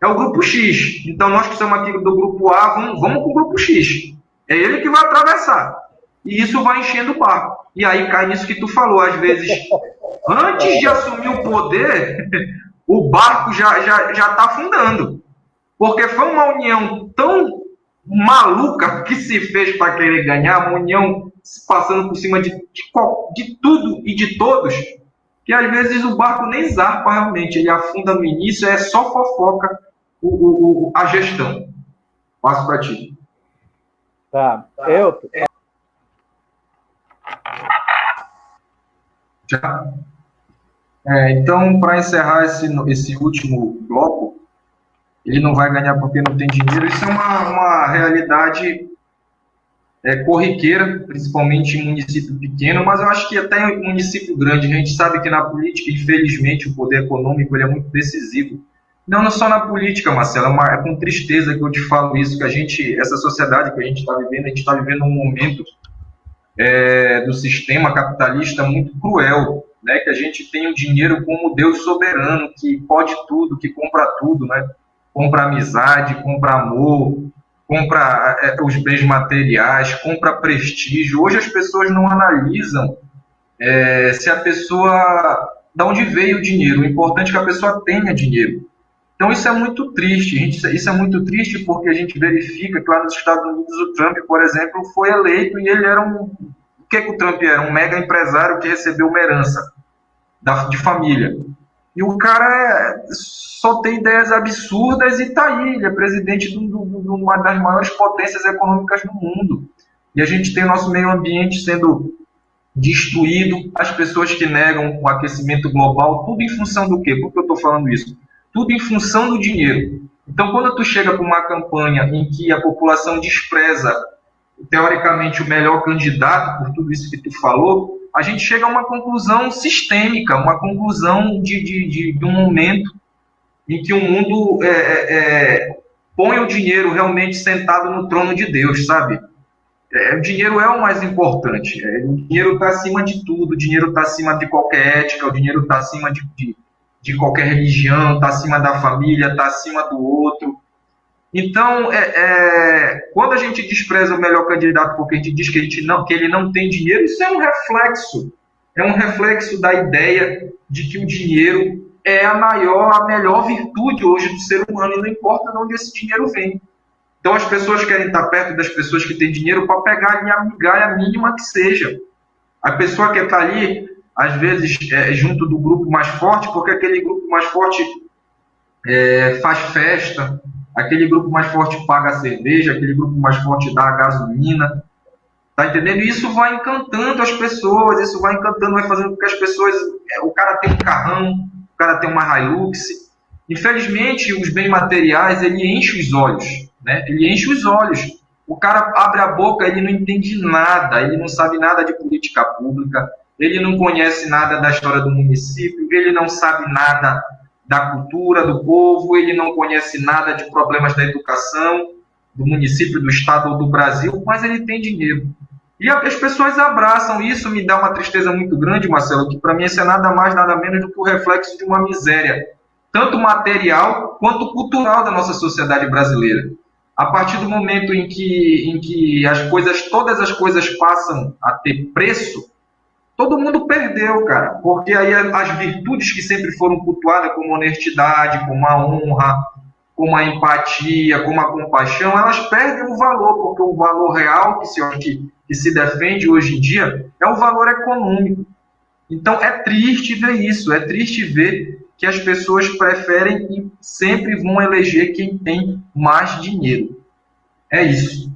é o grupo X. Então nós que somos aqui do grupo A, vamos com o grupo X. É ele que vai atravessar. E isso vai enchendo o barco. E aí cai nisso que tu falou, às vezes... Antes de assumir o poder, o barco já está afundando. Porque foi uma união tão maluca que se fez para querer ganhar, uma união passando por cima de tudo e de todos, que às vezes o barco nem zarpa realmente, ele afunda no início, é só fofoca a gestão. Passo para ti. Tá. Elton. Já. Então, para encerrar esse último bloco, ele não vai ganhar porque não tem dinheiro. Isso é uma realidade corriqueira, principalmente em município pequeno, mas eu acho que até em município grande. A gente sabe que na política, infelizmente, o poder econômico ele é muito decisivo. Não só na política, Marcelo, é com tristeza que eu te falo isso, que essa sociedade que a gente está vivendo um momento do sistema capitalista muito cruel, né? Que a gente tem o dinheiro como Deus soberano, que pode tudo, que compra tudo, né? Compra amizade, compra amor, compra os bens materiais, compra prestígio. Hoje as pessoas não analisam se a pessoa, de onde veio o dinheiro. O importante é que a pessoa tenha dinheiro. Então isso é muito triste. Isso é muito triste porque a gente verifica que lá nos Estados Unidos o Trump, por exemplo, foi eleito e ele era o que o Trump era? Um mega empresário que recebeu uma herança de família. E o cara só tem ideias absurdas e está aí. Ele é presidente de uma das maiores potências econômicas do mundo. E a gente tem o nosso meio ambiente sendo destruído, as pessoas que negam o aquecimento global, tudo em função do quê? Por que eu estou falando isso? Tudo em função do dinheiro. Então, quando tu chega para uma campanha em que a população despreza, teoricamente, o melhor candidato, por tudo isso que tu falou, a gente chega a uma conclusão sistêmica, uma conclusão de um momento em que o mundo põe o dinheiro realmente sentado no trono de Deus, sabe? O dinheiro é o mais importante. O dinheiro está acima de tudo, o dinheiro está acima de qualquer ética, o dinheiro está acima de qualquer religião, está acima da família, está acima do outro. Então, quando a gente despreza o melhor candidato porque a gente diz que ele não tem dinheiro, isso é um reflexo da ideia de que o dinheiro é a melhor virtude hoje do ser humano, e não importa de onde esse dinheiro vem. Então, as pessoas querem estar perto das pessoas que têm dinheiro para pegar ali a migalha mínima que seja. A pessoa quer estar ali, às vezes, junto do grupo mais forte, porque aquele grupo mais forte faz festa, aquele grupo mais forte paga a cerveja, aquele grupo mais forte dá a gasolina. Tá entendendo? E isso vai encantando as pessoas, isso vai encantando, vai fazendo com que as pessoas... O cara tem um carrão, o cara tem uma Hilux. Infelizmente, os bens materiais, ele enche os olhos, né? Ele enche os olhos. O cara abre a boca, ele não entende nada, ele não sabe nada de política pública, ele não conhece nada da história do município, ele não sabe nada da cultura do povo, ele não conhece nada de problemas da educação do município, do estado ou do Brasil, mas ele tem dinheiro. E as pessoas abraçam isso. Me dá uma tristeza muito grande, Marcelo, que para mim isso é nada mais, nada menos do que o reflexo de uma miséria, tanto material quanto cultural da nossa sociedade brasileira. A partir do momento em que todas as coisas passam a ter preço, todo mundo perdeu, cara, porque aí as virtudes que sempre foram cultuadas, como a honestidade, como a honra, como a empatia, como a compaixão, elas perdem o valor, porque o valor real que se defende hoje em dia é o valor econômico. Então é triste ver isso, é triste ver que as pessoas preferem e sempre vão eleger quem tem mais dinheiro. É isso.